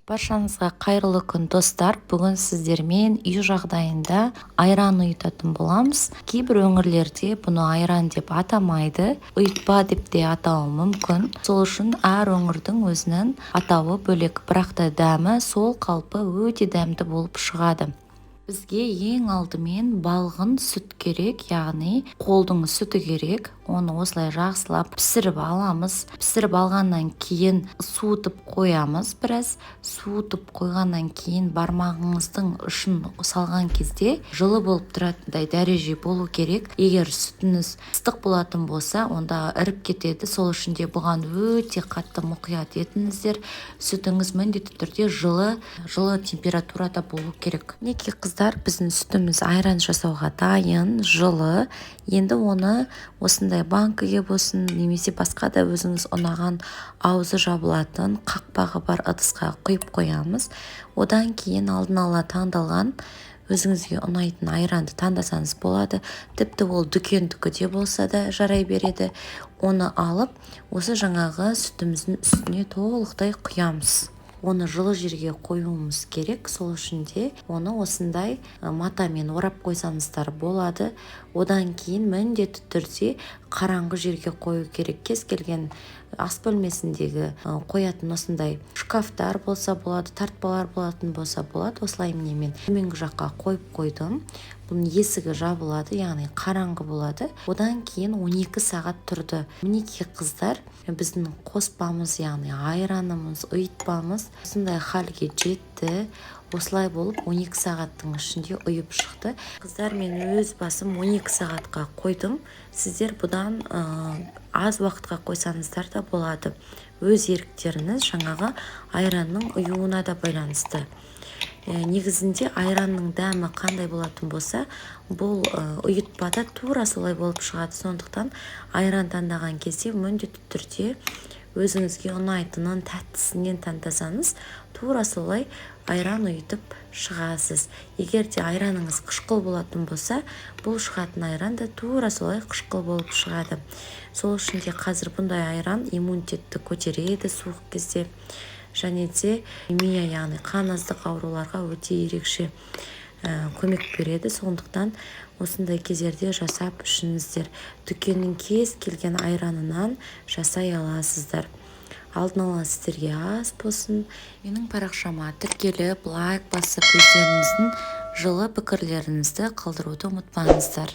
Баршаңызға қайырлы күн достар. Бүгін сіздермен үй жағдайында айран ұйытатын боламыз. Кейбір өңірлерде бұны айран деп атамайды, ұйытпа деп те атауы мүмкін. Сол үшін әр өңірдің өзінің атауы бөлек, бірақ та дәмі сол қалпы өте дәмді болып шығады. Бізге ең алдымен балғын сүт керек, яғни қолдың сүті керек. Оны осылай жақсылап пісіріп аламыз. Пісіріп алғаннан кейін суытып қоямыз. Біраз суытып қойғаннан кейін бармағыңыздың ұшын салған кезде жылы болып тұратындай дәреже болу керек. Егер сүтіңіз ыстық болатын болса, онда іріп кетеді. Сол үшін де бұған өте қатты мұқият етіңіздер. Сүтіңіз міндетті түрде жылы температурада болу керек. Неке қыздар, біздің сүтіміз айран жасауға дайын, жылы. Енді оны осындай банкіге болсын, немесе басқа да өзіңіз ұнаған аузы жабылатын қақпағы бар ыдысқа құйып қоямыз. Одан кейін алдын ала таңдалған өзіңізге ұнайтын айранды таңдасаңыз болады. Тіпті ол дүкендікі де болса да жарай береді. Оны алып, осы жаңағы сүтіміздің үстіне толықтай құямыз. Оны жылы жерге қоюымыз керек. Сол үшін де оны осындай матамен орап қойсаңыздар болады. Одан кейін міндетті түрде қараңғы жерге қою керек. Кез келген ас бөлмесіндегі қоятын осындай шкафтар болса болады, тартпалар болатын болса болады. Осылай мен төменгі жаққа қойып қойдым. Бұның есігі жабылады, яғни қараңғы болады. Одан кейін 12 сағат тұрды. Мінеки қыздар, біздің қоспамыз, яғни айранымыз, ұйытпамыз осындай халге жетті. Осылай болып 12 сағаттың ішінде ұйып шықты. Қыздар, мен өз басым 12 сағатқа қойдым. Сіздер бұдан аз уақытқа қойсаңыздар да болады. Өз еріктеріңіз жаңағы айранның ұюына да байланысты. Негізінде айранның дәмі қандай болатын болса, бұл ұйытпада тура солай болып шығады. Сондықтан айран таңдаған кезде міндетті түрде өзіңізге ұнайтынын, тәттісінен таңдасаңыз, тура солай айран ұйытып шығасыз. Егер де айраныңыз қышқыл болатын болса, бұл шығатын айран да тура солай қышқыл болып шығады. Сол үшін де қазір бұндай айран иммунитетті көтереді суық кезде. Және де анемия, яғни қан аздық ауруларға өте ерекше көмек береді. Сондықтан осындай кездерде жасап ішіңіздер. Дүкеннің кез келген айранынан жасай аласыздар. Алдын ала сіздерге ас болсын. Менің парақшама тіркеліп, лайк басып, өздеріңіздің жылы пікірлеріңізді қалдыруды ұмытпаңыздар.